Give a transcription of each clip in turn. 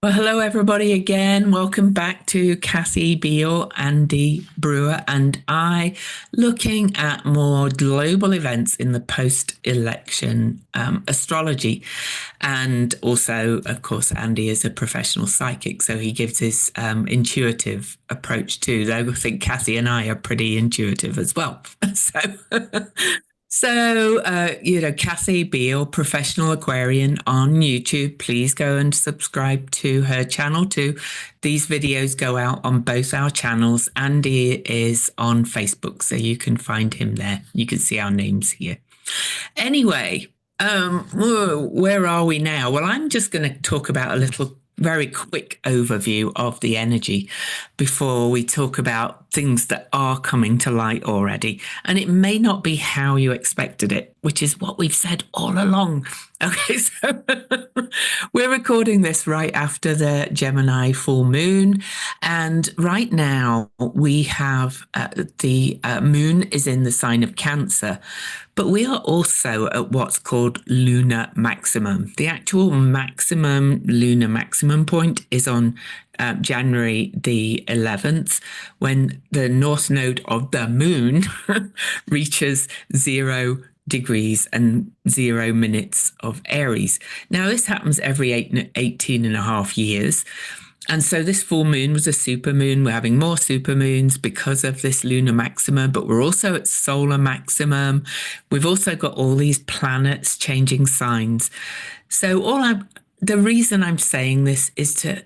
Well, hello everybody again. Welcome back to Cassie Biehl, Andy Brewer, and I, looking at more global events in the post-election astrology. And also, of course, Andy is a professional psychic, so he gives his intuitive approach too. Though I think Cassie and I are pretty intuitive as well. So Cassie Beale, professional Aquarian on YouTube. Please go and subscribe to her channel too. These videos go out on both our channels. Andy is on Facebook, so you can find him there. You can see our names here. Anyway, where are we now? Well, I'm just going to talk about a little very quick overview of the energy before we talk about things that are coming to light already. And it may not be how you expected it, which is what we've said all along. Okay, so we're recording this right after the Gemini full moon. And right now we have the moon is in the sign of Cancer, but we are also at what's called lunar maximum. The actual maximum lunar maximum point is on January the 11th, when the north node of the moon reaches 0 degrees and 0 minutes of Aries. Now, this happens every 18 and a half years. And so this full moon was a super moon. We're having more super moons because of this lunar maximum, but we're also at solar maximum. We've also got all these planets changing signs. So the reason I'm saying this is to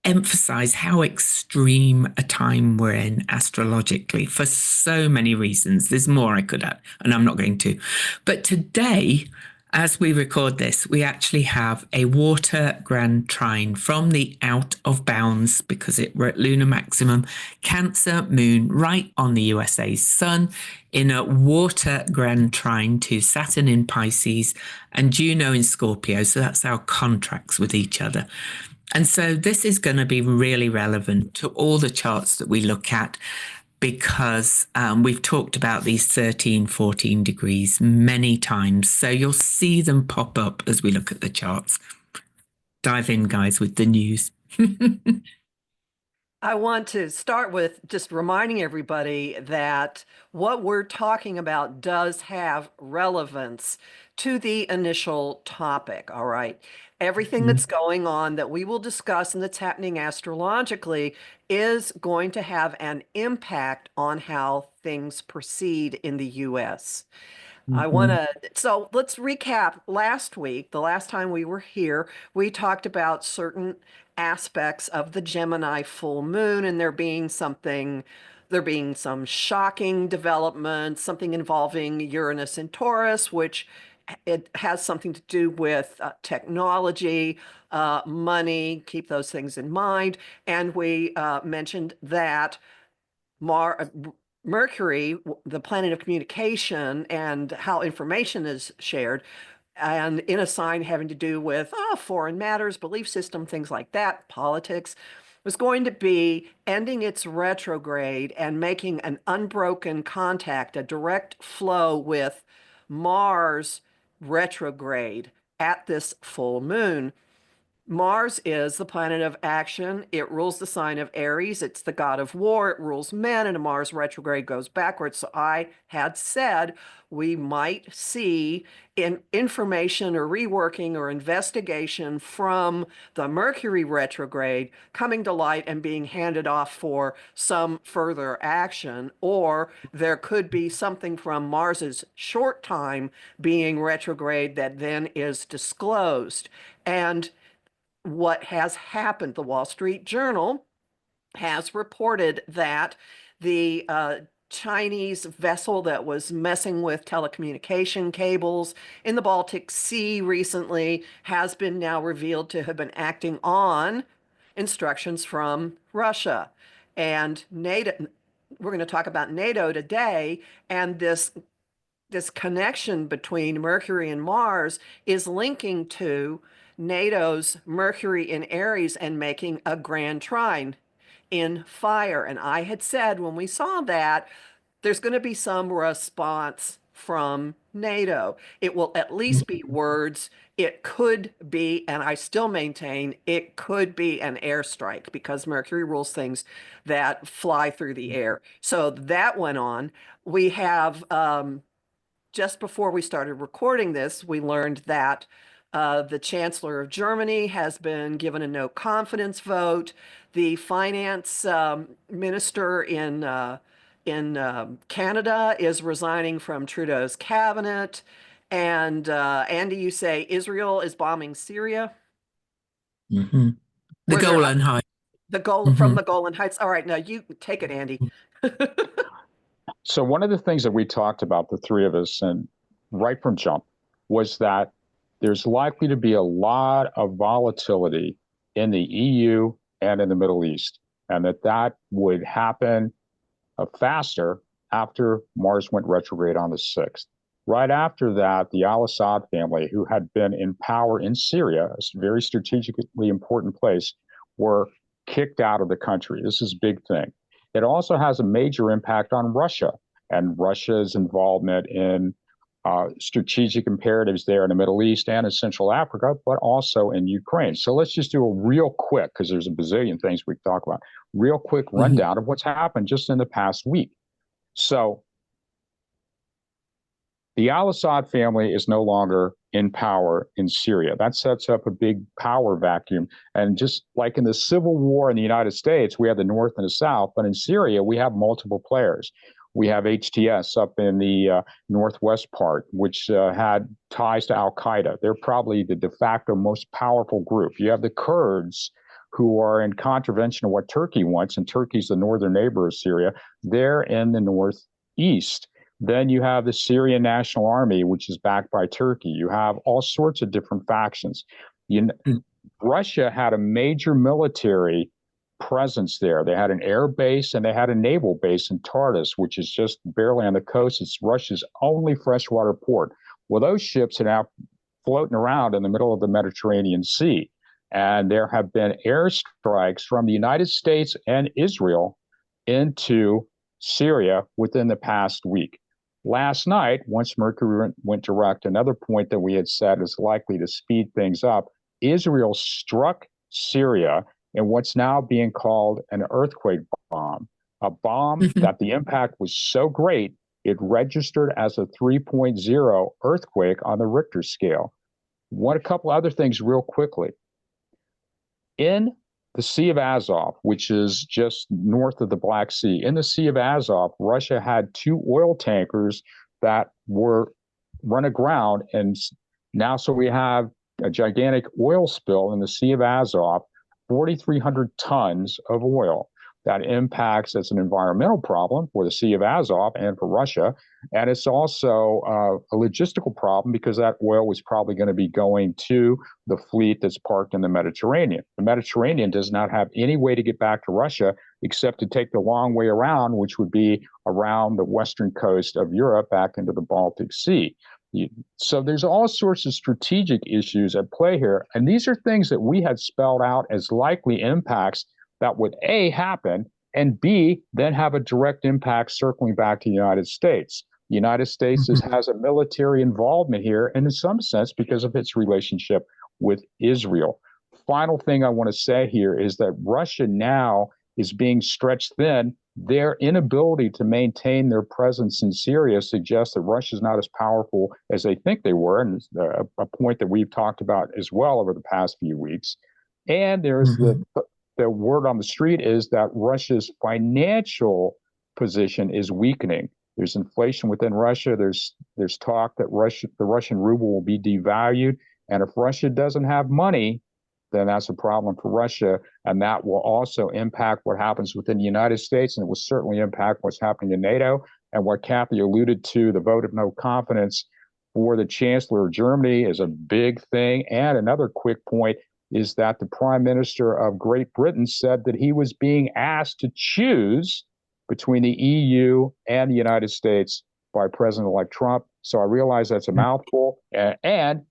emphasize how extreme a time we're in astrologically for so many reasons. There's more I could add, and I'm not going to. But today, as we record this, we actually have a water grand trine from the out of bounds, because we're at lunar maximum, Cancer moon right on the USA's sun, in a water grand trine to Saturn in Pisces and Juno in Scorpio. So that's our contracts with each other. And so this is going to be really relevant to all the charts that we look at, because we've talked about these 13, 14 degrees many times. So you'll see them pop up as we look at the charts. Dive in, guys, with the news. I want to start with just reminding everybody that what we're talking about does have relevance to the initial topic, all right? Everything that's going on that we will discuss and that's happening astrologically is going to have an impact on how things proceed in the US. So let's recap last week. The last time we were here, we talked about certain aspects of the Gemini full moon and there being some shocking developments, something involving Uranus and Taurus, which it has something to do with technology, money, keep those things in mind. And we mentioned that Mar Mercury, the planet of communication and how information is shared, and in a sign having to do with foreign matters, belief system, things like that, politics, was going to be ending its retrograde and making an unbroken contact, a direct flow with Mars retrograde at this full moon. Mars is the planet of action. It rules the sign of Aries. It's the god of war. It rules men, and a Mars retrograde goes backwards. So I had said we might see information or reworking or investigation from the Mercury retrograde coming to light and being handed off for some further action, or there could be something from Mars's short time being retrograde that then is disclosed. And what has happened. The Wall Street Journal has reported that the Chinese vessel that was messing with telecommunication cables in the Baltic Sea recently has been now revealed to have been acting on instructions from Russia. And NATO, we're going to talk about NATO today, and this connection between Mercury and Mars is linking to NATO's Mercury in Aries and making a grand trine in fire. And I had said when we saw that, there's going to be some response from NATO. It will at least be words. It could be, and I still maintain it could be an airstrike because Mercury rules things that fly through the air. So that went on. We have just before we started recording this, we learned that the Chancellor of Germany has been given a no confidence vote. The finance minister in Canada is resigning from Trudeau's cabinet. And Andy, you say Israel is bombing Syria? Mm-hmm. The Were there Golan Heights. the goal from Mm-hmm. the Golan Heights? All right, now you take it, Andy. So one of the things that we talked about, the three of us, and right from jump, was that there's likely to be a lot of volatility in the EU and in the Middle East, and that would happen faster after Mars went retrograde on the 6th. Right after that, the al-Assad family, who had been in power in Syria, a very strategically important place, were kicked out of the country. This is a big thing. It also has a major impact on Russia and Russia's involvement in strategic imperatives there in the Middle East and in Central Africa, but also in Ukraine. So let's just do a real quick, because there's a bazillion things we can talk about, real quick rundown of what's happened just in the past week. So the al-Assad family is no longer in power in Syria. That sets up a big power vacuum. And just like in the Civil War in the United States, we have the North and the South, but in Syria, we have multiple players. We have HTS up in the northwest part, which had ties to al-Qaeda. They're probably the de facto most powerful group. You have the Kurds, who are in contravention of what Turkey wants, and Turkey's the northern neighbor of Syria. They're in the northeast. Then you have the Syrian National Army, which is backed by Turkey. You have all sorts of different factions. Russia had a major military presence there. They had an air base and they had a naval base in Tartus, which is just barely on the coast. It's Russia's only freshwater port. Well, those ships are now floating around in the middle of the Mediterranean Sea. And there have been airstrikes from the United States and Israel into Syria within the past week. Last night, once Mercury went direct, another point that we had said is likely to speed things up, Israel struck Syria in what's now being called an earthquake bomb, a bomb that the impact was so great, it registered as a 3.0 earthquake on the Richter scale. A couple other things real quickly. In the Sea of Azov, which is just north of the Black Sea, in the Sea of Azov, Russia had 2 oil tankers that were run aground. And now, so we have a gigantic oil spill in the Sea of Azov, 4,300 tons of oil. That impacts as an environmental problem for the Sea of Azov and for Russia. And it's also a logistical problem because that oil was probably going to be going to the fleet that's parked in the Mediterranean. The Mediterranean does not have any way to get back to Russia except to take the long way around, which would be around the western coast of Europe back into the Baltic Sea. So there's all sorts of strategic issues at play here. And these are things that we had spelled out as likely impacts that would A, happen, and B, then have a direct impact circling back to the United States. The United States has a military involvement here, and in some sense, because of its relationship with Israel. Final thing I want to say here is that Russia now is being stretched thin. Their inability to maintain their presence in Syria suggests that Russia is not as powerful as they think they were, and it's a point that we've talked about as well over the past few weeks. And there's the word on the street is that Russia's financial position is weakening. There's inflation within Russia. There's talk that the Russian ruble will be devalued. And if Russia doesn't have money, then that's a problem for Russia. And that will also impact what happens within the United States. And it will certainly impact what's happening in NATO. And what Kathy alluded to, the vote of no confidence for the Chancellor of Germany is a big thing. And another quick point is that the Prime Minister of Great Britain said that he was being asked to choose between the EU and the United States by President-elect Trump. So I realize that's a mouthful. And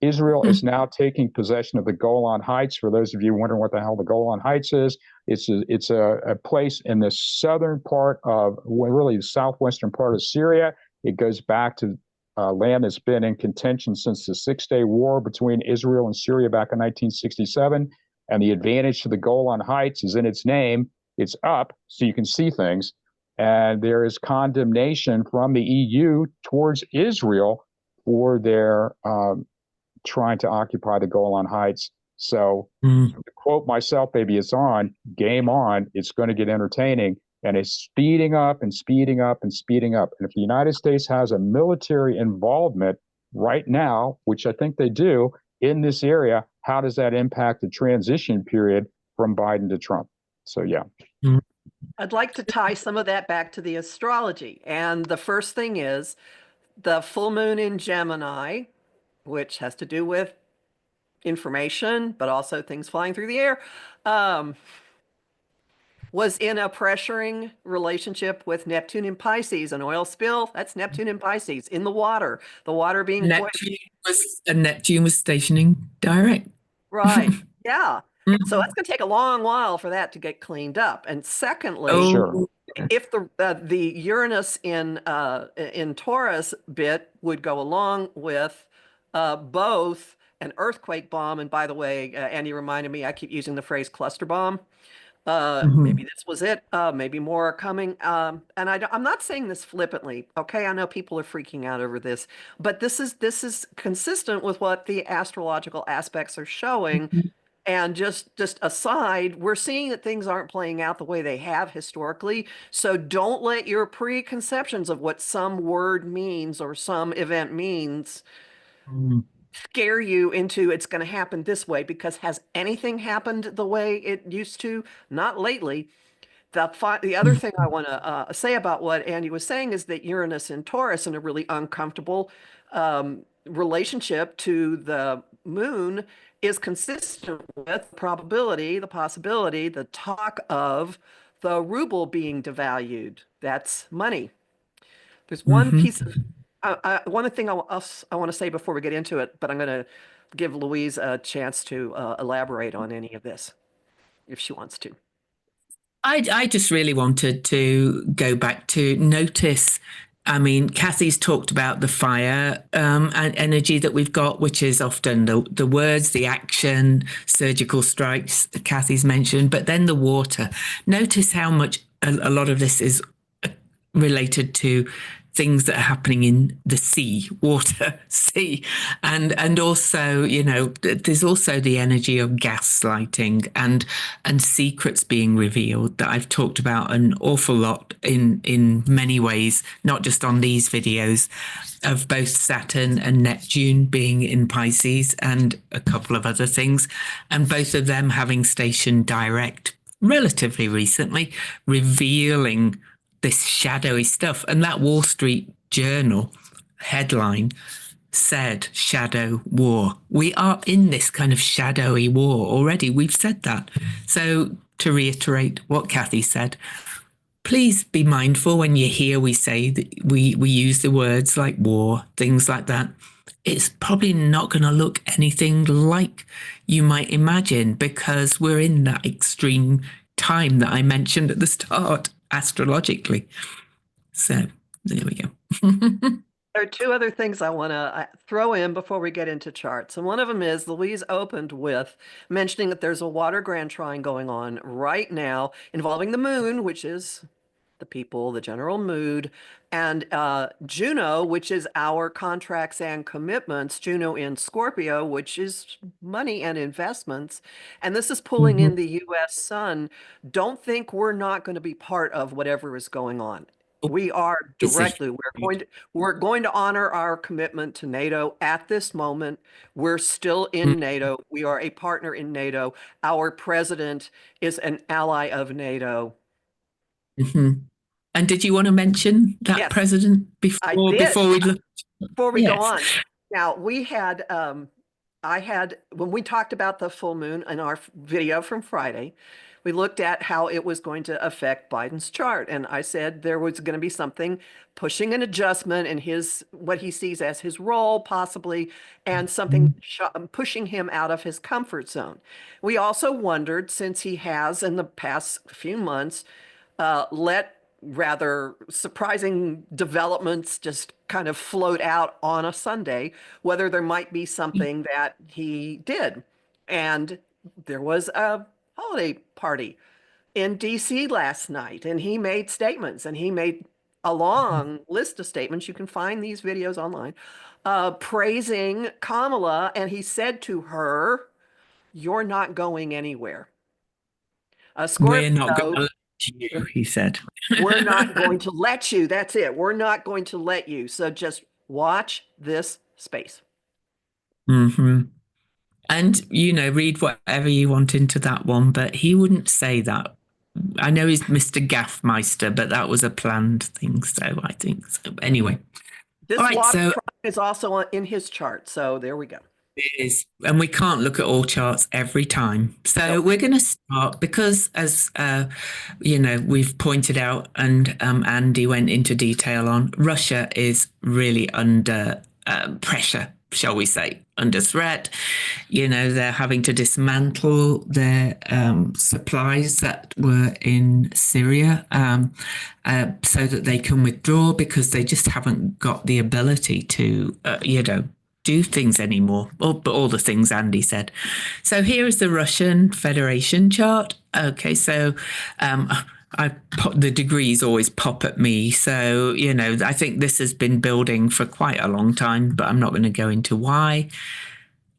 Israel is now taking possession of the Golan Heights. For those of you wondering what the hell the Golan Heights is, it's a place in the southern part of, well, really the southwestern part of Syria. It goes back to land that's been in contention since the Six-Day War between Israel and Syria back in 1967. And the advantage to the Golan Heights is in its name. It's up, so you can see things. And there is condemnation from the EU towards Israel for their trying to occupy the Golan Heights. So, to quote myself, baby, it's on, game on. It's going to get entertaining. And it's speeding up and speeding up and speeding up. And if the United States has a military involvement right now, which I think they do in this area, how does that impact the transition period from Biden to Trump? So, yeah. I'd like to tie some of that back to the astrology. And the first thing is the full moon in Gemini, which has to do with information, but also things flying through the air, was in a pressuring relationship with Neptune in Pisces. An oil spill, that's Neptune in Pisces, in the water being Neptune was stationing direct. Right. Yeah. So that's going to take a long while for that to get cleaned up. And secondly, Sure. if the Uranus in Taurus bit would go along with both an earthquake bomb, and by the way, Andy reminded me, I keep using the phrase cluster bomb. Maybe this was it. Maybe more are coming. And I'm not saying this flippantly. Okay, I know people are freaking out over this, but this is consistent with what the astrological aspects are showing. And just aside, we're seeing that things aren't playing out the way they have historically. So don't let your preconceptions of what some word means or some event means scare you into it's going to happen this way, because has anything happened the way it used to? Not lately. The other thing I want to say about what Andy was saying is that Uranus in Taurus in a really uncomfortable relationship to the moon is consistent with the possibility, the talk of the ruble being devalued. That's money. There's one piece of one thing I want to say before we get into it, but I'm going to give Louise a chance to elaborate on any of this if she wants to. I just really wanted to go back to notice. I mean, Kathy's talked about the fire and energy that we've got, which is often the words, the action, surgical strikes Kathy's mentioned, but then the water. Notice how much a lot of this is related to things that are happening in the sea, and also, you know, there's also the energy of gaslighting and secrets being revealed that I've talked about an awful lot in many ways, not just on these videos, of both Saturn and Neptune being in Pisces and a couple of other things, and both of them having stationed direct relatively recently, revealing this shadowy stuff. And that Wall Street Journal headline said shadow war. We are in this kind of shadowy war already. We've said that. So to reiterate what Kathy said, please be mindful when you hear we say that we use the words like war, things like that. It's probably not going to look anything like you might imagine, because we're in that extreme time that I mentioned at the start astrologically. So there we go. There are two other things I want to throw in before we get into charts. And one of them is Louise opened with mentioning that there's a water grand trine going on right now involving the moon, which is the people, the general mood, and Juno, which is our contracts and commitments, Juno in Scorpio, which is money and investments. And this is pulling in the US sun. Don't think we're not going to be part of whatever is going on. We are directly, we're going to honor our commitment to NATO at this moment. We're still in NATO. We are a partner in NATO. Our president is an ally of NATO. And did you want to mention that president before we look? Before we go on. Now, we had, when we talked about the full moon in our video from Friday, we looked at how it was going to affect Biden's chart. And I said there was going to be something pushing an adjustment in what he sees as his role, possibly, and something pushing him out of his comfort zone. We also wondered, since he has in the past few months let rather surprising developments just kind of float out on a Sunday, whether there might be something that he did. And there was a holiday party in DC last night, and he made statements, and he made a long list of statements. You can find these videos online, praising Kamala, and he said to her, "You're not going anywhere." We're not going Scorpio, to let you, he said. we're not going to let you. That's it. We're not going to let you. So just watch this space. Hmm. And, read whatever you want into that one, but he wouldn't say that. I know he's Mr. Gaffmeister, but that was a planned thing. So I think so. Anyway. This All right. water So trine is also in his chart. So there we go. it is, and we can't look at all charts every time. So Nope. we're going to start because, as we've pointed out, and Andy went into detail on, Russia is really under pressure, shall we say, under threat. They're having to dismantle their supplies that were in Syria so that they can withdraw because they just haven't got the ability to, do things anymore, but all the things Andy said. So here is the Russian Federation chart. Okay, so the degrees always pop at me. So, I think this has been building for quite a long time, but I'm not going to go into why.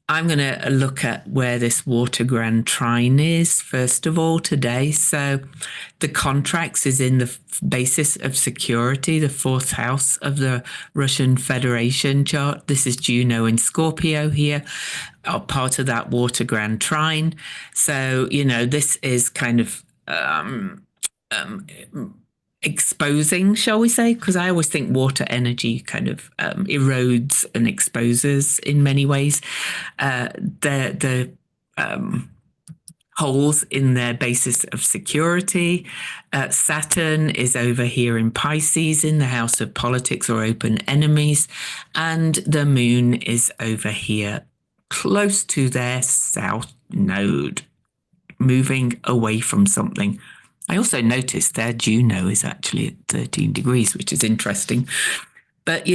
I'm going to look at where this water grand trine is, first of all, today. So the contracts is in the basis of security, the fourth house of the Russian Federation chart. This is Juno in Scorpio here, part of that water grand trine. So, this is kind of exposing, shall we say? Because I always think water energy kind of erodes and exposes in many ways. The holes in their basis of security. Saturn is over here in Pisces in the house of politics or open enemies. And the moon is over here close to their south node, moving away from something. I also noticed their Juno is actually at 13 degrees, which is interesting. But,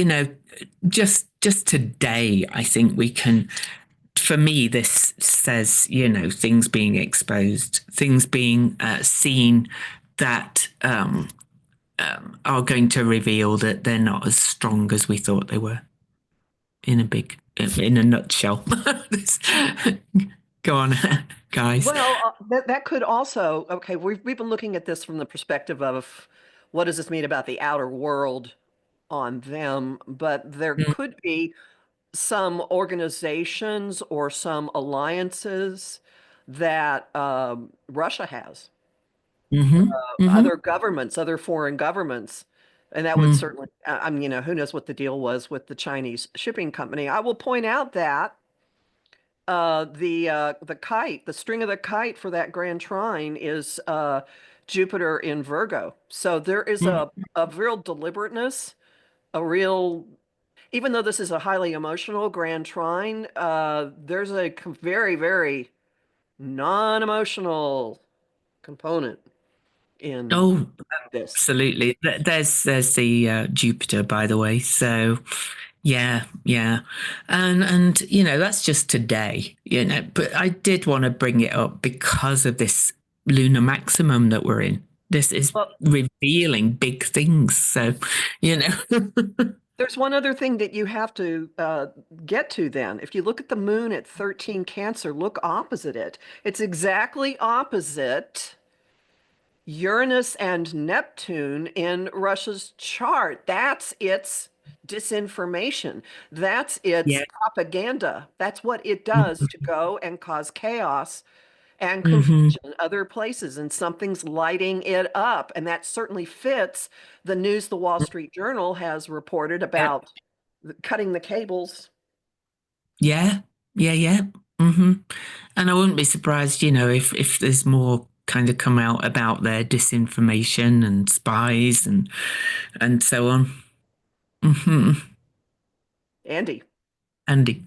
just today, I think we can, for me, this says, things being exposed, things being seen that are going to reveal that they're not as strong as we thought they were in a nutshell. Go on, guys. Well, that could also, okay, we've been looking at this from the perspective of what does this mean about the outer world on them, but there could be some organizations or some alliances that Russia has, other governments, other foreign governments, and that would certainly, who knows what the deal was with the Chinese shipping company. I will point out that the kite, the string of the kite for that grand trine is Jupiter in Virgo. So there is a real deliberateness, a real, even though this is a highly emotional grand trine, there's a very, very non-emotional component in Oh, this. absolutely. There's the Jupiter, by the way. So yeah, and that's just today. But I did want to bring it up because of this lunar maximum that we're in. This is Well, revealing big things. So, there's one other thing that you have to get to then. If you look at the moon at 13 Cancer, look opposite it. It's exactly opposite Uranus and Neptune in Russia's chart. That's its disinformation. That's its yeah. propaganda. That's what it does to go and cause chaos and Hmm. confusion in other places, and something's lighting it up. And that certainly fits the news the Wall Street Journal has reported about cutting the cables. Yeah, yeah. Hmm. And I wouldn't be surprised, if there's more kind of come out about their disinformation and spies and so on. Hmm. Andy. Andy.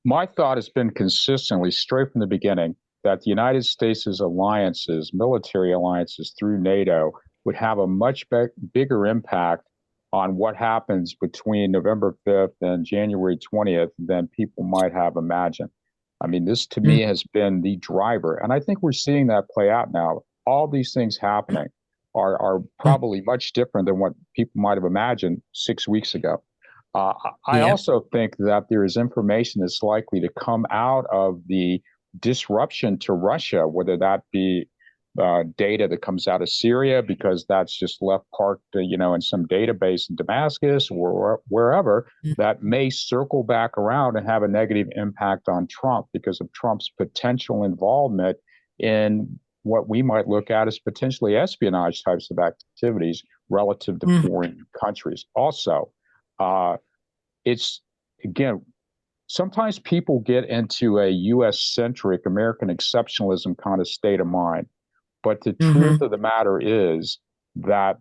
My thought has been consistently, straight from the beginning, that the United States' alliances, military alliances through NATO, would have a much bigger impact on what happens between November 5th and January 20th than people might have imagined. I mean, this to me has been the driver. And I think we're seeing that play out now. All these things happening are probably much different than what people might have imagined 6 weeks ago. I Yeah. also think that there is information that's likely to come out of the disruption to Russia, whether that be data that comes out of Syria because that's just left parked, in some database in Damascus or wherever, that may circle back around and have a negative impact on Trump because of Trump's potential involvement in what we might look at as potentially espionage types of activities relative to foreign countries. Also, it's, again, sometimes people get into a US-centric American exceptionalism kind of state of mind. But the truth of the matter is that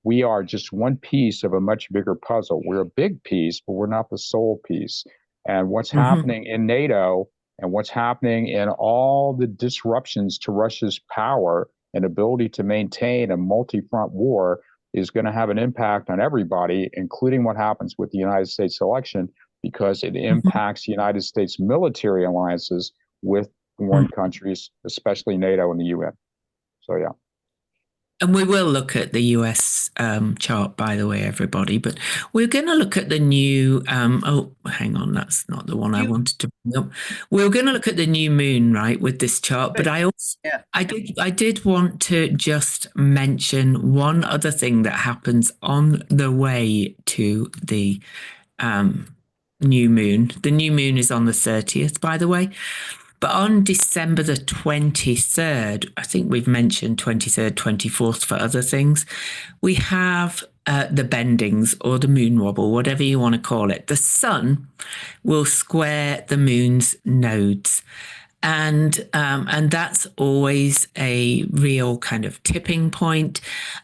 we are just one piece of a much bigger puzzle. We're a big piece, but we're not the sole piece. And what's happening in NATO and what's happening in all the disruptions to Russia's power and ability to maintain a multi-front war is going to have an impact on everybody, including what happens with the United States election, because it impacts the United States military alliances with foreign countries, especially NATO and the UN. So, yeah. And we will look at the US chart, by the way, everybody, but we're going to look at the new, oh, hang on, that's not the one I wanted to bring up. We're going to look at the new moon, right, with this chart, but I also, I did want to just mention one other thing that happens on the way to the new moon. The new moon is on the 30th, by the way. But on December the 23rd, I think we've mentioned 23rd, 24th for other things, we have the bendings or the moon wobble, whatever you want to call it. The sun will square the moon's nodes. And that's always a real kind of tipping point.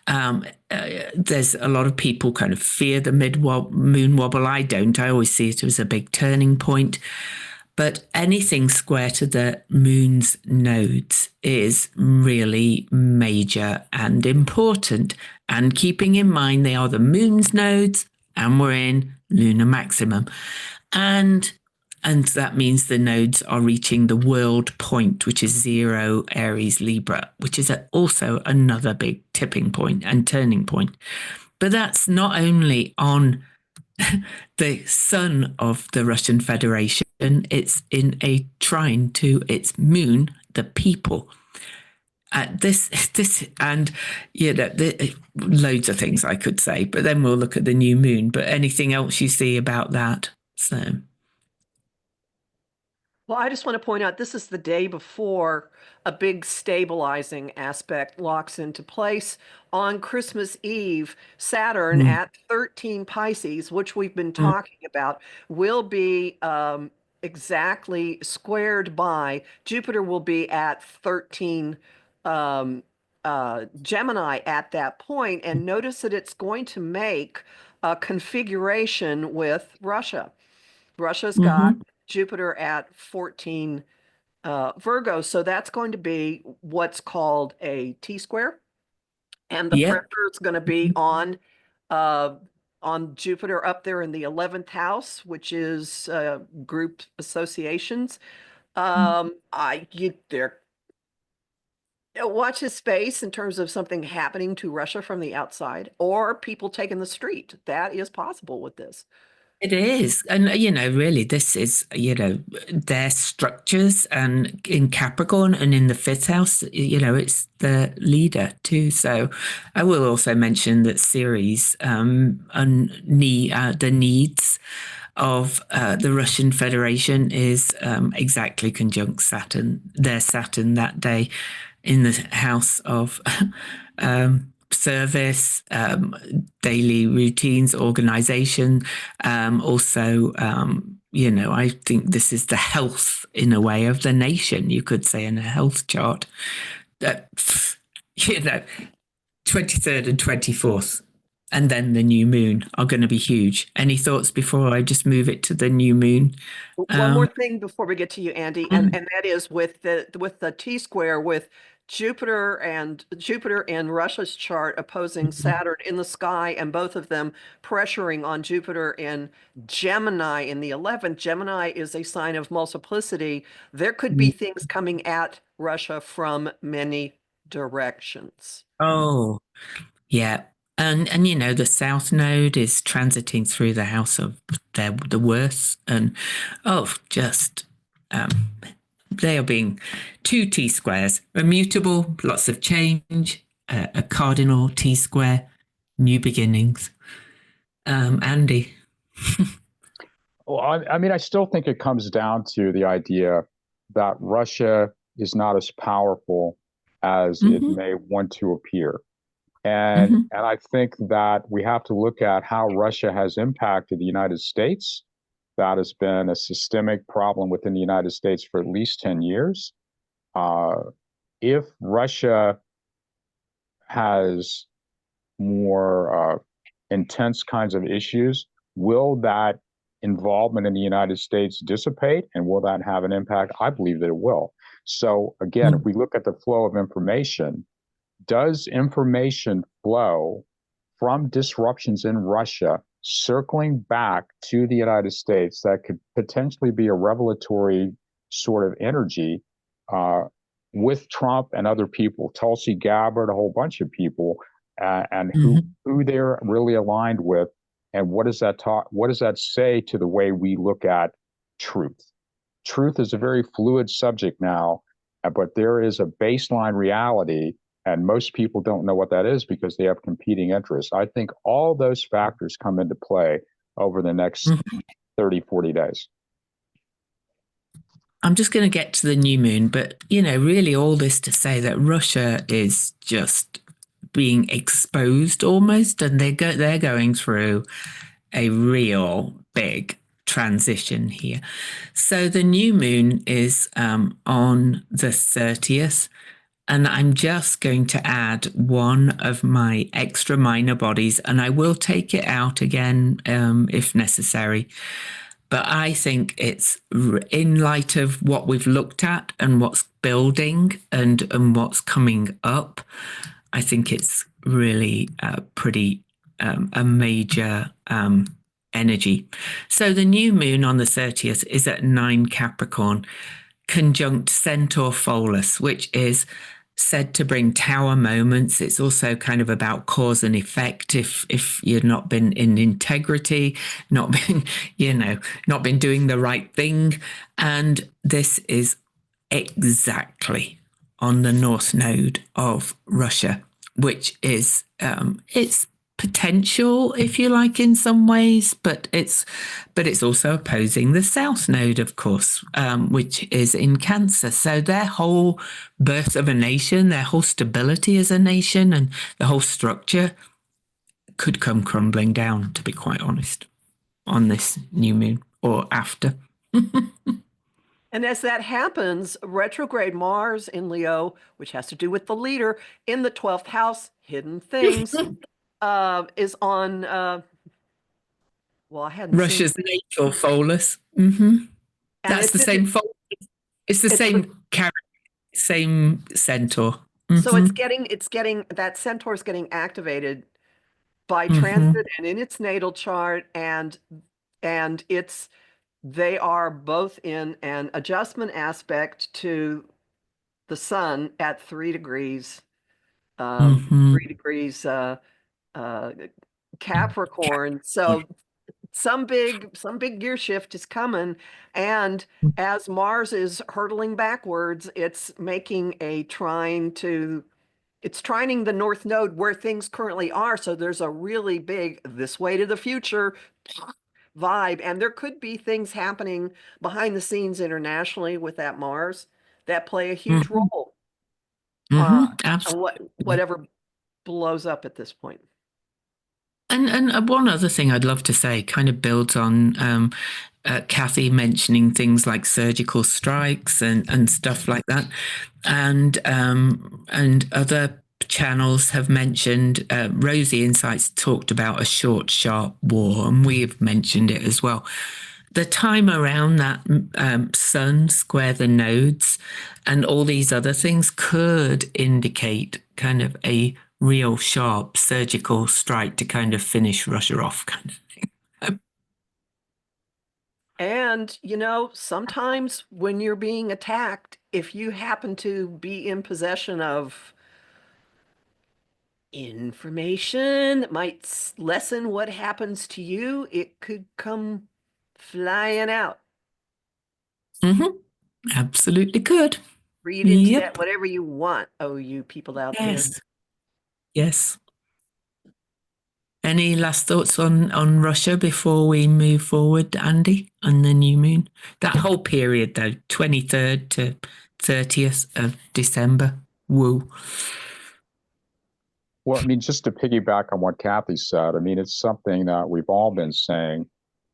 There's a lot of people kind of fear the moon wobble. I don't. I always see it as a big turning point. But anything square to the moon's nodes is really major and important. And keeping in mind they are the moon's nodes and we're in lunar maximum. And that means the nodes are reaching the world point, which is 0 Aries Libra, which is also another big tipping point and turning point. But that's not only on the sun of the Russian Federation, it's in a trine to its moon, the people. This and loads of things I could say, but then we'll look at the new moon. But anything else you see about that? So, well, I just want to point out this is the day before a big stabilizing aspect locks into place. On Christmas Eve, Saturn at 13 Pisces, which we've been talking about, will be exactly squared by Jupiter will be at 13 Gemini at that point. And notice that it's going to make a configuration with Russia. Russia's got Jupiter at 14 Virgo. So that's going to be what's called a T-square. And the pressure is going to be on Jupiter up there in the 11th house, which is group associations. Watch his space in terms of something happening to Russia from the outside or people taking the street. That is possible with this. It is. And, really, this is, their structures and in Capricorn and in the 5th house, it's the leader too. So I will also mention that Ceres and the needs of the Russian Federation is exactly conjunct Saturn, their Saturn that day in the house of service, daily routines, organization. Also, I think this is the health, in a way, of the nation, you could say, in a health chart. 23rd and 24th, and then the new moon are going to be huge. Any thoughts before I just move it to the new moon? One more thing before we get to you, Andy, and that is with the T-square with Jupiter and Russia's chart opposing Saturn in the sky, and both of them pressuring on Jupiter in Gemini in the 11th. Gemini is a sign of multiplicity. There could be things coming at Russia from many directions. Oh, yeah. And you know, the South Node is transiting through the house of the worst, and just um they are being two T-squares, immutable, lots of change, a cardinal T-square, new beginnings. Andy. Well, I mean, I still think it comes down to the idea that Russia is not as powerful as it Mm-hmm. may want to appear. And Mm-hmm. and I think that we have to look at how Russia has impacted the United States. That has been a systemic problem within the United States for at least 10 years. Uh, if Russia has more intense kinds of issues, will that involvement in the United States dissipate, and will that have an impact? I believe that it will. So again, if we look at the flow of information, does information flow from disruptions in Russia circling back to the United States that could potentially be a revelatory sort of energy with Trump and other people, Tulsi Gabbard, a whole bunch of people, and who they're really aligned with, and what does that talk? What does that say to the way we look at truth? Truth is a very fluid subject now, but there is a baseline reality, and most people don't know what that is because they have competing interests. I think all those factors come into play over the next 30, 40 days. I'm just going to get to the new moon, but you know, really all this to say that Russia is just being exposed almost, and they're going through a real big transition here. So the new moon is on the 30th. And I'm just going to add one of my extra minor bodies, and I will take it out again if necessary. But I think it's in light of what we've looked at and what's building and what's coming up. I think it's really pretty a major energy. So the new moon on the 30th is at 9 Capricorn, conjunct Centaur Pholus, which is said to bring tower moments. It's also kind of about cause and effect. If you've not been in integrity, not been, not been doing the right thing. And this is exactly on the North Node of Russia, which is it's potential, if you like, in some ways, but it's also opposing the South Node, of course, which is in Cancer. So their whole birth of a nation, their whole stability as a nation, and the whole structure could come crumbling down, to be quite honest, on this new moon or after. And as that happens, retrograde Mars in Leo, which has to do with the leader, in the 12th house, hidden things, is on, well, I hadn't Russia's seen. natal Pholus. Mm-hmm. And That's the same Pholus. It's the same character, same centaur. So Mm-hmm. it's getting that centaur is getting activated by Mm-hmm. transit and in its natal chart, and they are both in an adjustment aspect to the sun at 3 degrees, Mm-hmm. 3 degrees Capricorn. So some big gear shift is coming, and as Mars is hurtling backwards, it's making a trine to it's trining the North Node where things currently are. So there's a really big this way to the future vibe. And there could be things happening behind the scenes internationally with that Mars that play a huge Mm-hmm. role Mm-hmm. on Absolutely. whatever blows up at this point. And one other thing I'd love to say kind of builds on Kathy mentioning things like surgical strikes and stuff like that, and other channels have mentioned. Rosie Insights talked about a short, sharp war, and we've mentioned it as well. the time around that sun square the nodes and all these other things could indicate kind of a real sharp surgical strike to kind of finish Russia off, kind of thing. And, you know, sometimes when you're being attacked, if you happen to be in possession of information that might lessen what happens to you, it could come flying out. Mm-hmm. Absolutely could. Read into that Yep. whatever you want, oh, you people out there. Yes. Yes. Any last thoughts on Russia before we move forward, Andy, and the new moon? That whole period, though, 23rd to 30th of December. Woo. Well, I mean, just to piggyback on what Kathy said, I mean, it's something that we've all been saying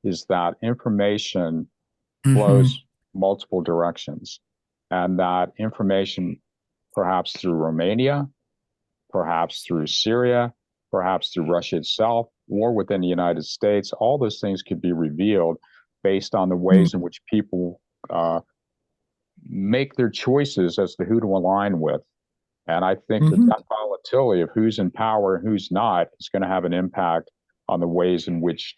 is that information Mm-hmm. flows multiple directions, and that information, perhaps through Romania, perhaps through Syria, perhaps through Russia itself, or within the United States, all those things could be revealed based on the ways in which people make their choices as to who to align with. And I think that Mm-hmm. that volatility of who's in power and who's not is going to have an impact on the ways in which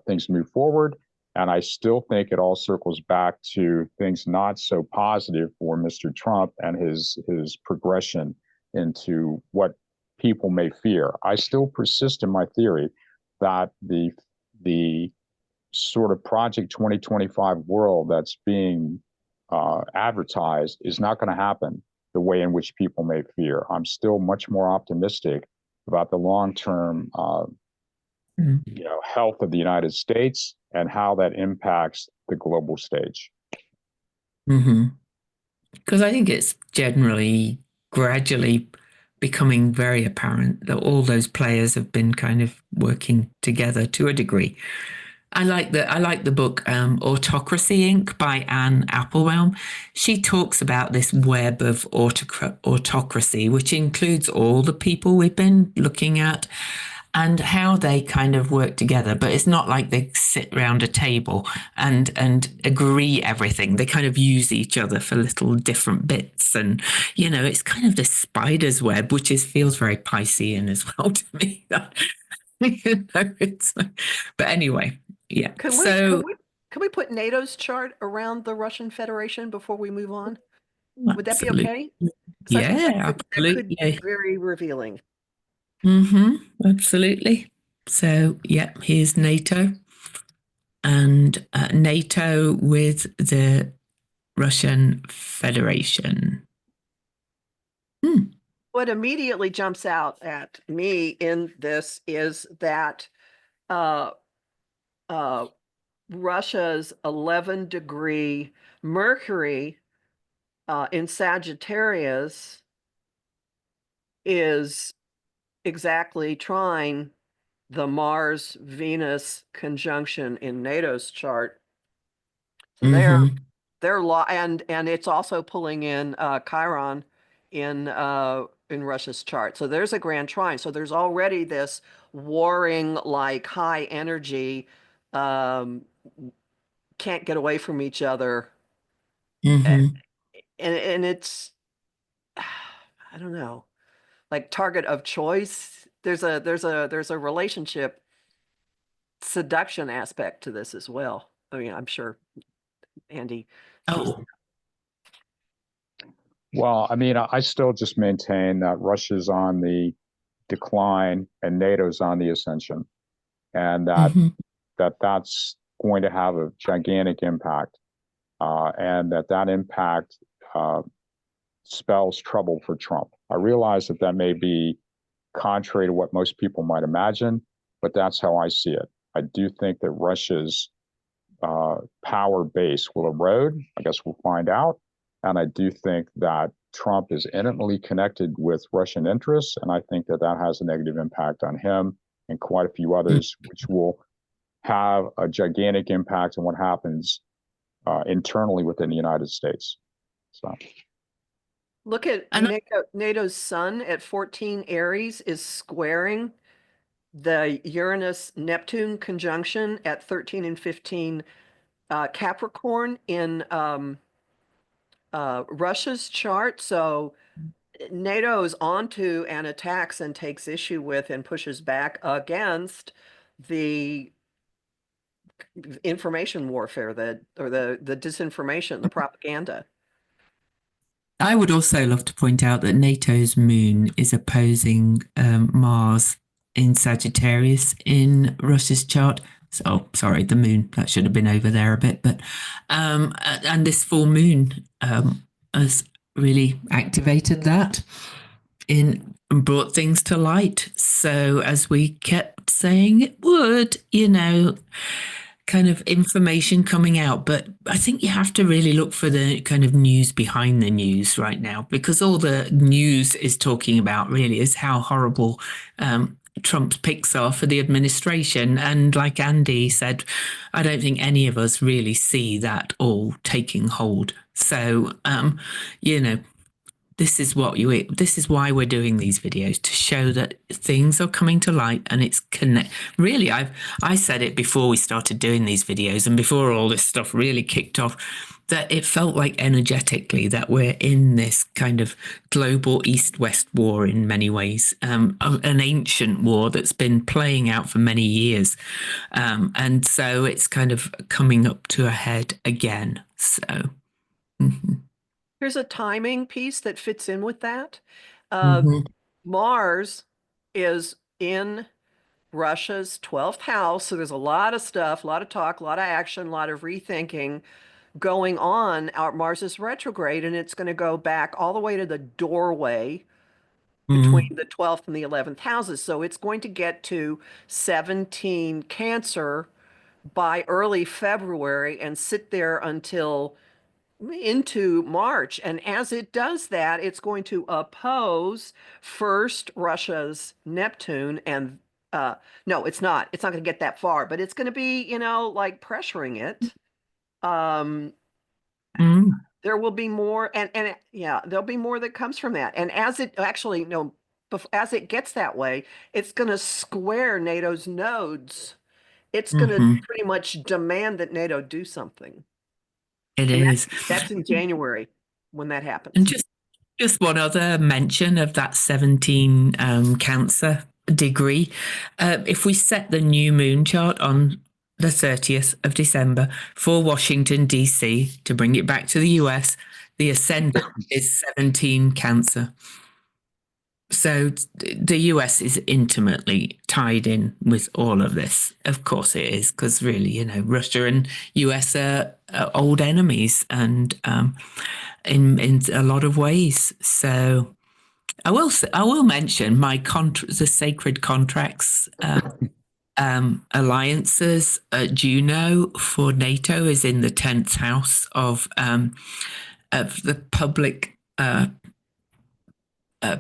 things move forward. And I still think it all circles back to things not so positive for Mr. Trump and his progression into what people may fear. I still persist in my theory that the sort of Project 2025 world that's being advertised is not going to happen the way in which people may fear. I'm still much more optimistic about the long-term, health of the United States and how that impacts the global stage. Mm-hmm. Because I think it's generally gradually becoming very apparent that all those players have been kind of working together to a degree. I like the book Autocracy Inc. by Anne Applebaum. She talks about this web of autocracy, which includes all the people we've been looking at and how they kind of work together. But it's not like they sit around a table and agree everything. They kind of use each other for little different bits. And, it's kind of the spider's web, which feels very Piscean as well to me. But anyway, yeah. Can we can So we can we put NATO's chart around the Russian Federation before we move on? Would that be absolutely, okay? Because I think yeah, that could be absolutely. very revealing. Absolutely. So, yeah, here's NATO and NATO with the Russian Federation. What immediately jumps out at me in this is that uh, uh, Russia's 11-degree Mercury in Sagittarius is exactly trine the Mars-Venus conjunction in NATO's chart. So Mm-hmm. and it's also pulling in Chiron in Russia's chart. So there's a grand trine. So there's already this warring, like high energy, um, can't get away from each other, and Mm-hmm. it's I don't know, like target of choice. There's a relationship seduction aspect to this as well. I mean, I'm sure Andy sees. Oh. Well, I mean, I still just maintain that Russia's on the decline and NATO's on the ascension, and Mm-hmm. that's going to have a gigantic impact, and that impact uh, spells trouble for Trump. I realize that may be contrary to what most people might imagine, but that's how I see it. I do think that Russia's power base will erode. I guess we'll find out. And I do think that Trump is intimately connected with Russian interests. And I think that has a negative impact on him and quite a few others, which will have a gigantic impact on what happens internally within the United States. So, Look at And NATO's sun at 14 Aries is squaring the Uranus-Neptune conjunction at 13 and 15 Capricorn in Russia's chart. So NATO's onto and attacks and takes issue with and pushes back against the information warfare, the disinformation, the propaganda. I would also love to point out that NATO's moon is opposing Mars in Sagittarius in Russia's chart. So, oh, sorry, the moon, that should have been over there a bit, but and this full moon has really activated that in and brought things to light. So as we kept saying it would, kind of information coming out. But I think you have to really look for the kind of news behind the news right now, because all the news is talking about really is how horrible Trump's picks are for the administration. And like Andy said, I don't think any of us really see that all taking hold. So, this is this is why we're doing these videos, to show that things are coming to light, and it's really, I said it before we started doing these videos and before all this stuff really kicked off, that it felt like energetically that we're in this kind of global east-west war in many ways, an ancient war that's been playing out for many years. And so it's kind of coming up to a head again. So, Here's a timing piece that fits in with that. mhm. Mars is in Russia's 12th house. So there's a lot of stuff, a lot of talk, a lot of action, a lot of rethinking going on. Mars is retrograde, and it's going to go back all the way to the doorway between Mm. the 12th and the 11th houses. So it's going to get to 17 Cancer by early February and sit there until into March. And as it does that, it's going to oppose first Russia's Neptune and no, it's not. It's not going to get that far, but it's going to be, like pressuring it. Um, Mm. there will be more, and yeah, there'll be more that comes from that. And as it actually, no, as it gets that way, it's going to square NATO's nodes. It's going to Mhm. pretty much demand that NATO do something. It And is. that's in January when that And happens. just one other mention of that 17 Cancer degree. If we set the new moon chart on the 30th of December for Washington, D.C., to bring it back to the US, the ascendant is 17 Cancer. So the US is intimately tied in with all of this. Of course it is, because really, Russia and US are old enemies, and in a lot of ways. So I will mention the sacred contracts alliances. Juno for NATO is in the 10th house of the public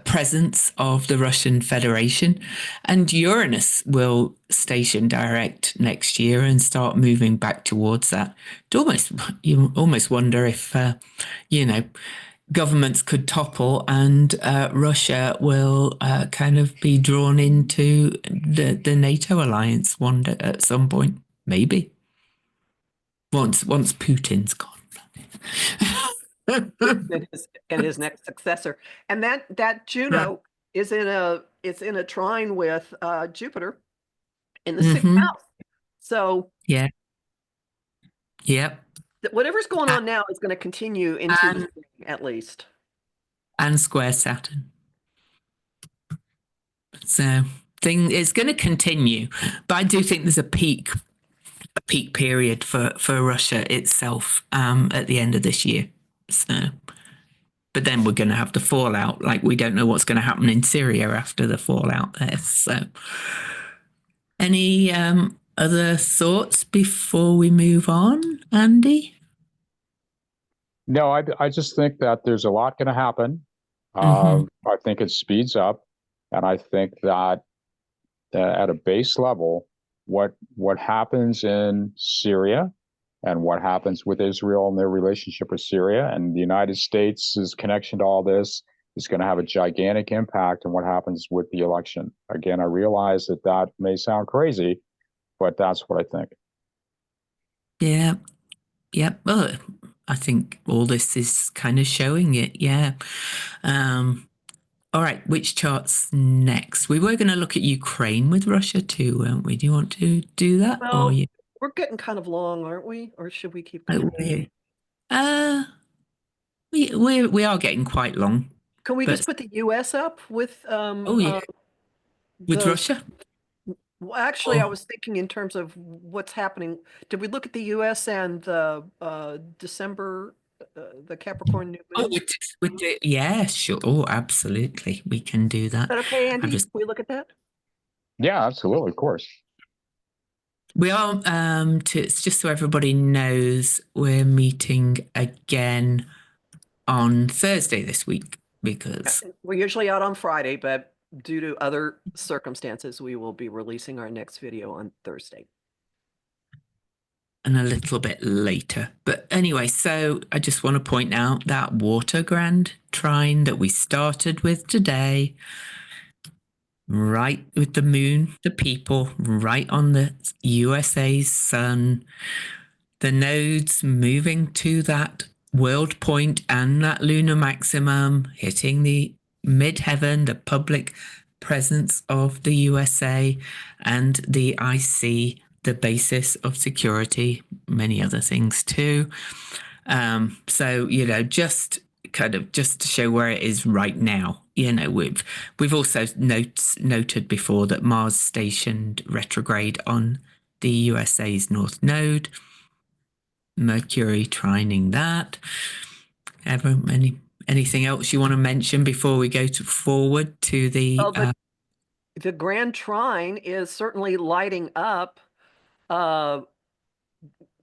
presence of the Russian Federation, and Uranus will station direct next year and start moving back towards that. You almost wonder if governments could topple, and Russia will kind of be drawn into the NATO alliance at some point, maybe once Putin's gone. And his next successor. And that Juno is in a trine with Jupiter in the sixth Mm-hmm. house. So Yeah. Yep. whatever's going on now is going to continue into the And, spring, at least. and square Saturn. So it's going to continue, but I do think there's a peak period for Russia itself at the end of this year. So, but then we're going to have the fallout. Like, we don't know what's going to happen in Syria after the fallout there. So, any other thoughts before we move on, Andy? No, I just think that there's a lot going to happen. Mm-hmm. I think it speeds up, and I think that at a base level, what happens in Syria and what happens with Israel and their relationship with Syria and the United States' connection to all this is going to have a gigantic impact on what happens with the election. Again, I realize that may sound crazy, but that's what I think. Yeah. Yep. Well, I think all this is kind of showing it. Yeah. All right. Which chart's next? We were going to look at Ukraine with Russia too, weren't we? Do you want to do that, or Well, you? we're getting kind of long, aren't we? Or should we keep Oh, going? uh, we are getting quite long, Can we just but put the US up with oh yeah, with the Russia. well, actually, I Or was thinking in terms of what's happening. Did we look at the US and the December the Capricorn new oh, moon? with the yeah, sure. Oh, absolutely, we can do Is that. that okay, I've Andy? Can just we look at that? Yeah, absolutely, of course. we are it's just so everybody knows we're meeting again on Thursday this week because We're usually out on Friday, but due to other circumstances, we will be releasing our next video on Thursday. and a little bit later. But anyway, so I just want to point out that water grand trine that we started with today, right with the moon, the people, right on the USA's sun, the nodes moving to that world point and that lunar maximum, hitting the midheaven, the public presence of the USA and the IC, the basis of security, many other things too. So, just just to show where it is right now. We've also noted before that Mars stationed retrograde on the USA's North Node, Mercury trining that. Anything else you want to mention before we go forward to the? Well, the Grand Trine is certainly lighting up uh,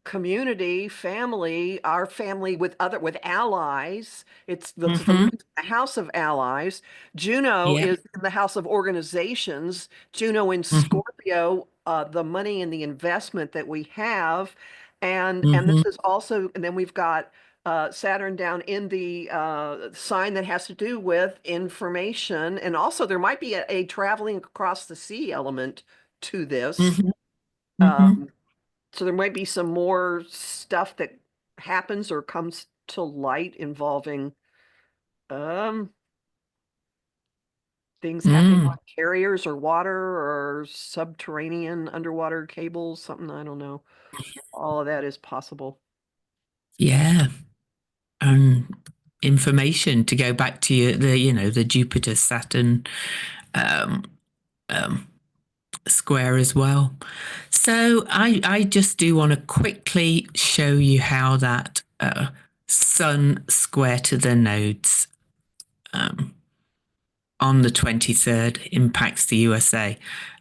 community, family, our family with allies. It's the Mhm. moon's the house of allies. Juno Yeah. is in the house of organizations. Juno in Mhm. Scorpio, the money and the investment that we have, and this Mhm. is also, and then we've got Saturn down in the sign that has to do with information, and also there might be a traveling across the sea element to this. Mhm. Mhm. Um, so there might be some more stuff that happens or comes to light involving um things happening on Mm. carriers or water or subterranean underwater cables, something I don't know. All of that is possible. Yeah. And information to go back to the Jupiter Saturn um, um, square as well. So I just do want to quickly show you how that Sun square to the nodes um, on the 23rd impacts the USA.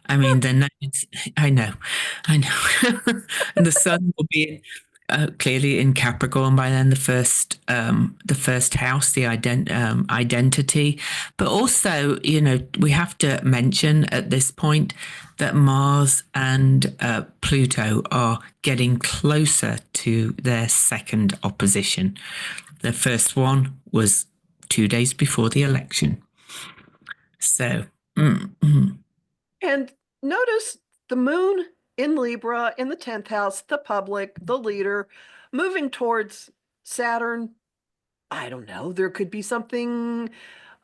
I mean, the nodes, I know. And the Sun will be clearly in Capricorn by then, the first house, the identity. But also, we have to mention at this point that Mars and Pluto are getting closer to their second opposition. The first one was 2 days before the election. So, And notice the moon in Libra in the 10th house, the public, the leader, moving towards Saturn. I don't know. There could be something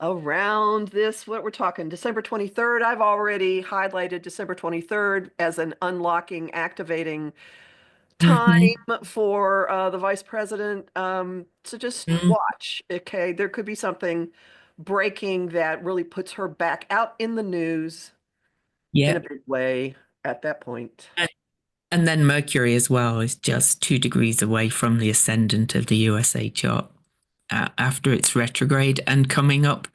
around this, what we're talking, December 23rd. I've already highlighted December 23rd as an unlocking, activating time mhm, for the vice president. So just mm, watch. Okay. There could be something breaking that really puts her back out in the news in a yeah. big way at that point. And then Mercury as well is just 2 degrees away from the ascendant of the USA chart after its retrograde and coming up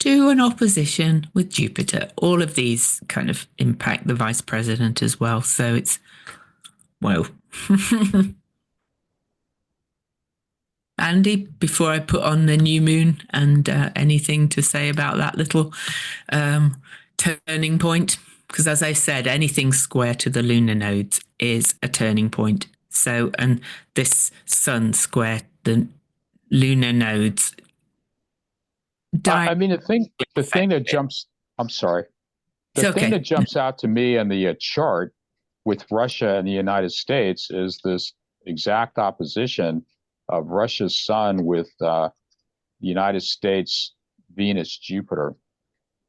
to an opposition with Jupiter. All of these kind of impact the vice president as well. So it's, well, Andy, before I put on the new moon and anything to say about that little um, turning point, because as I said, anything square to the lunar nodes is a turning point. So, and this sun square the lunar nodes I directly mean, the thing affect that it. jumps. I'm sorry. It's The thing okay. that jumps out to me in the chart with Russia and the United States is this exact opposition of Russia's sun with United States, Venus, Jupiter.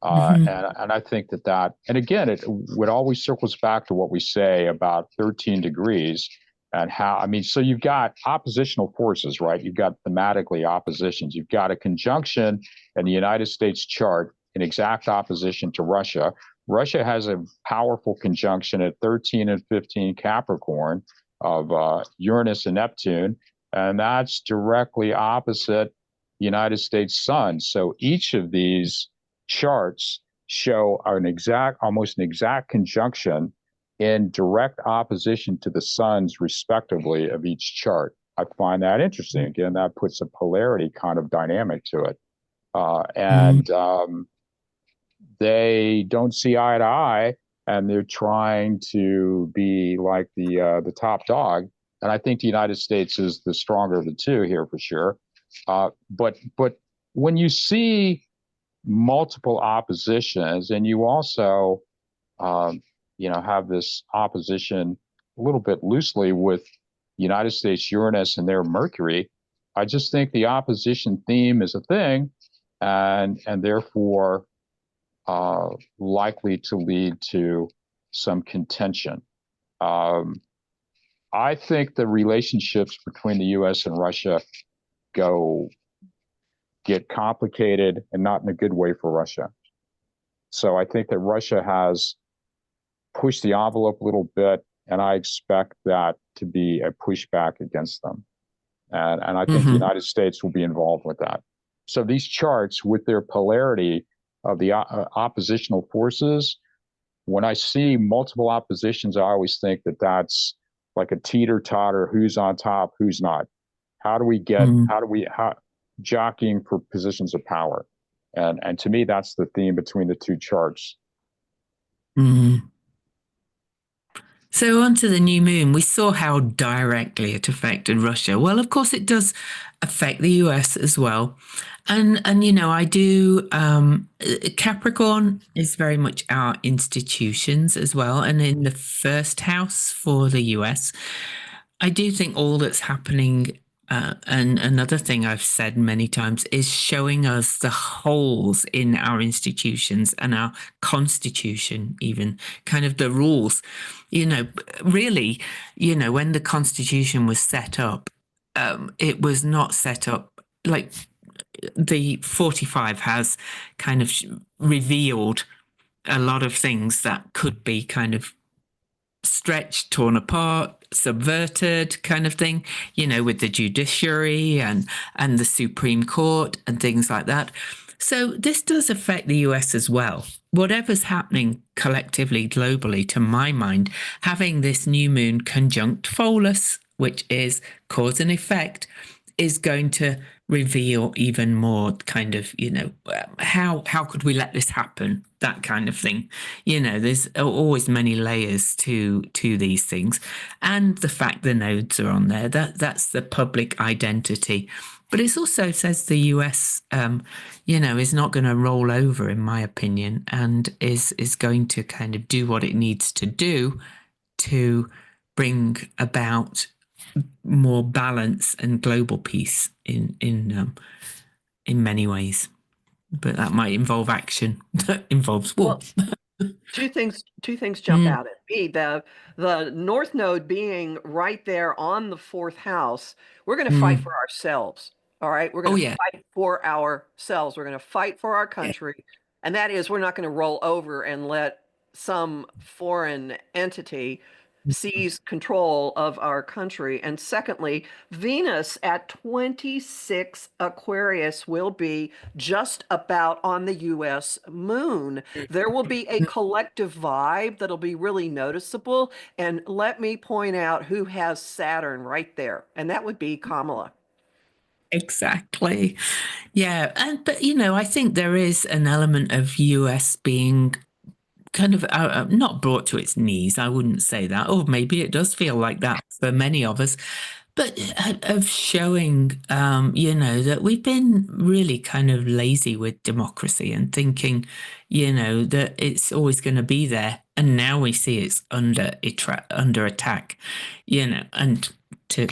And I think that, and again, it always circles back to what we say about 13 degrees and how, I mean, so you've got oppositional forces, right? You've got thematically oppositions. You've got a conjunction in the United States chart in exact opposition to Russia. Russia has a powerful conjunction at 13 and 15 Capricorn of Uranus and Neptune, and that's directly opposite the United States sun. So each of these charts show almost an exact conjunction in direct opposition to the suns, respectively, of each chart. I find that interesting. Again, that puts a polarity kind of dynamic to it. They don't see eye to eye, and they're trying to be like the top dog. And I think the United States is the stronger of the two here for sure. But when you see multiple oppositions, and you also, have this opposition a little bit loosely with United States Uranus and their Mercury, I just think the opposition theme is a thing, and therefore likely to lead to some contention. I think the relationships between the U.S. and Russia get complicated, and not in a good way for Russia. So I think that Russia has pushed the envelope a little bit, and I expect that to be a pushback against them. And I think the United States will be involved with that. So these charts, with their polarity of the oppositional forces, when I see multiple oppositions, I always think that that's like a teeter-totter, who's on top, who's not. How do we jockeying for positions of power? And to me, that's the theme between the two charts. So onto the new moon, we saw how directly it affected Russia. Well, of course, it does affect the US as well. And I do, Capricorn is very much our institutions as well. And in the first house for the US, I do think all that's happening, and another thing I've said many times, is showing us the holes in our institutions and our constitution, even kind of the rules. Really, when the Constitution was set up, it was not set up like the 45 has kind of revealed a lot of things that could be kind of stretched, torn apart, subverted kind of thing, with the judiciary and the Supreme Court and things like that. So this does affect the US as well. Whatever's happening collectively, globally, to my mind, having this new moon conjunct Pholus, which is cause and effect, is going to reveal even more kind of, how could we let this happen? That kind of thing. There's always many layers to these things. And the fact the nodes are on there, that's the public identity. But it also says the US, is not going to roll over, in my opinion, and is going to kind of do what it needs to do to bring about more balance and global peace in many ways. But that might involve action that involves war. Well, two things jump out at me. The North Node being right there on the fourth house, we're going to fight for ourselves. All right. We're going to fight for ourselves. We're going to fight for our country. And that is, we're not going to roll over and let some foreign entity seize control of our country. And secondly, Venus at 26 Aquarius will be just about on the US moon. There will be a collective vibe that'll be really noticeable. And let me point out who has Saturn right there, and that would be Kamala. Exactly. Yeah. But I think there is an element of US being kind of not brought to its knees. I wouldn't say that. Or maybe it does feel like that for many of us. But of showing, that we've been really kind of lazy with democracy and thinking, that it's always going to be there. And now we see it's under attack, and to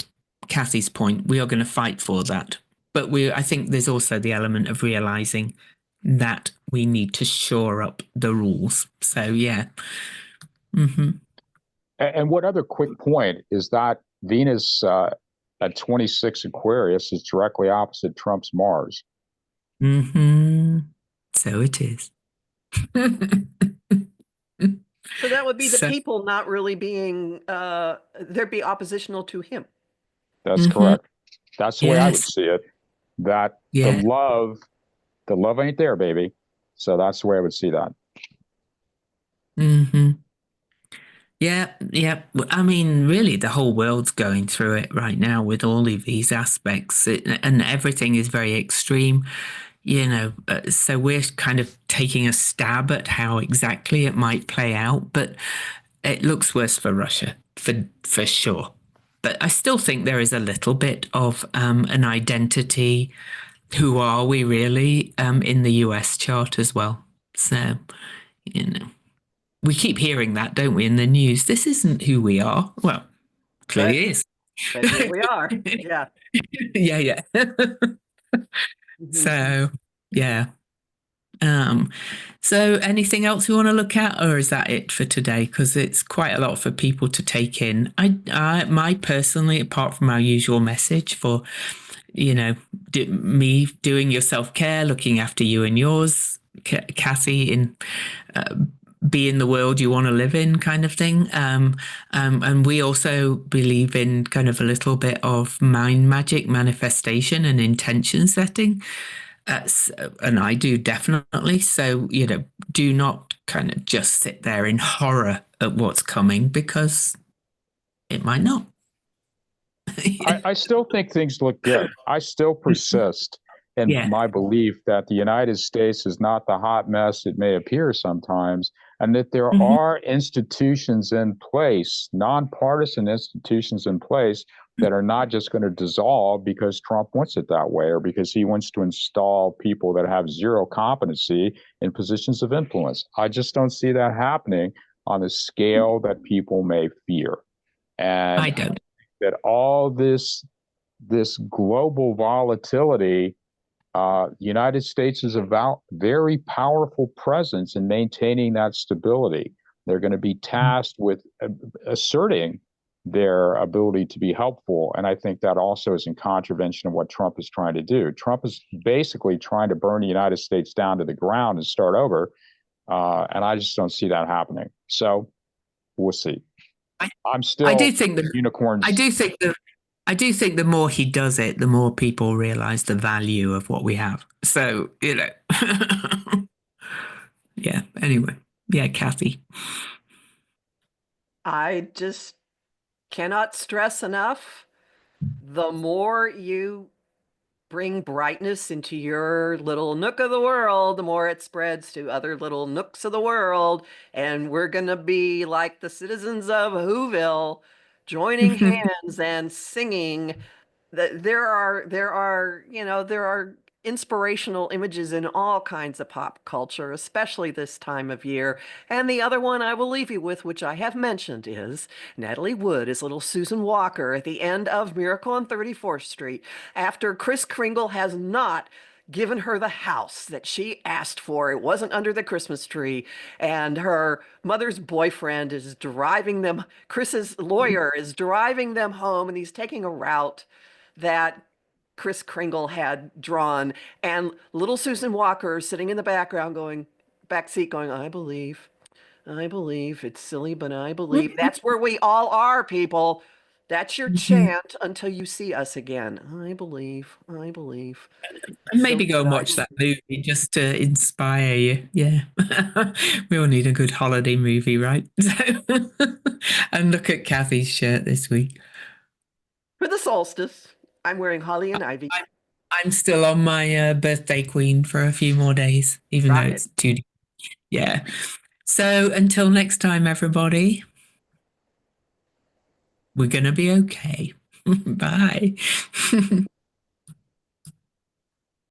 Kathy's point, we are going to fight for that. But I think there's also the element of realizing that we need to shore up the rules. So, yeah. Mm-hmm. And what other quick point is that Venus at 26 Aquarius is directly opposite Trump's Mars. Mm-hmm. So it is. So that would be the So, people not really being, there'd be oppositional to him. That's correct. That's the way I would Yes. see it. That Yeah. the love ain't there, baby. So that's the way I would see that. Mm-hmm. Yeah, yeah. I mean, really, the whole world's going through it right now with all of these aspects, and everything is very extreme, so we're kind of taking a stab at how exactly it might play out, but it looks worse for Russia, for sure. But I still think there is a little bit of an identity. Who are we really in the US chart as well? So, you know. We keep hearing that, don't we, in the news? This isn't who we are. Well, But, clearly is. but here we are. Yeah. Yeah, yeah. Mhm. So, yeah. So anything else we want to look at, or is that it for today? Because it's quite a lot for people to take in. My personally, apart from our usual message for, me doing your self-care, looking after you and yours, Cassie, in be in the world you want to live in, kind of thing. And we also believe in kind of a little bit of mind magic, manifestation, and intention setting. And I do definitely. So, do not kind of just sit there in horror at what's coming, because it might not. I still think things look good. I still persist in Yeah. my belief that the United States is not the hot mess it may appear sometimes, and that there Mhm. are institutions in place, nonpartisan institutions in place, that are not just going to dissolve because Trump wants it that way or because he wants to install people that have zero competency in positions of influence. I just don't see that happening on the scale that people may fear. And I don't. that all this global volatility, United States is a very powerful presence in maintaining that stability. They're going to be tasked with asserting their ability to be helpful, and I think that also is in contravention of what Trump is trying to do. Trump is basically trying to burn the United States down to the ground and start over, and I just don't see that happening. So we'll see. I'm I still do think that I unicorns. do think that I do think the more he does it, the more people realize the value of what we have. So, yeah. Anyway, yeah, Kathy. I just cannot stress enough, the more you bring brightness into your little nook of the world, the more it spreads to other little nooks of the world. And we're going to be like the citizens of Whoville, joining hands and singing. There are inspirational images in all kinds of pop culture, especially this time of year. And the other one I will leave you with, which I have mentioned, is Natalie Wood as little Susan Walker at the end of Miracle on 34th Street, after Kris Kringle has not given her the house that she asked for. It wasn't under the Christmas tree. And her mother's boyfriend is driving them, Chris's lawyer is driving them home, and he's taking a route that Kris Kringle had drawn. And little Susan Walker sitting in the background going, backseat going, I believe. It's silly, but I believe. That's where we all are, people. That's your chant until you see us again. I believe. And maybe Silly, go but and I watch that believe. movie just to inspire you. Yeah. We all need a good holiday movie, right? And look at Kathy's shirt this week. For the solstice, I'm wearing holly and ivy. I'm, I'm still on my birthday queen for a few more days, even though Rocket. it's too. Yeah. So until next time, everybody, we're going to be okay. Bye.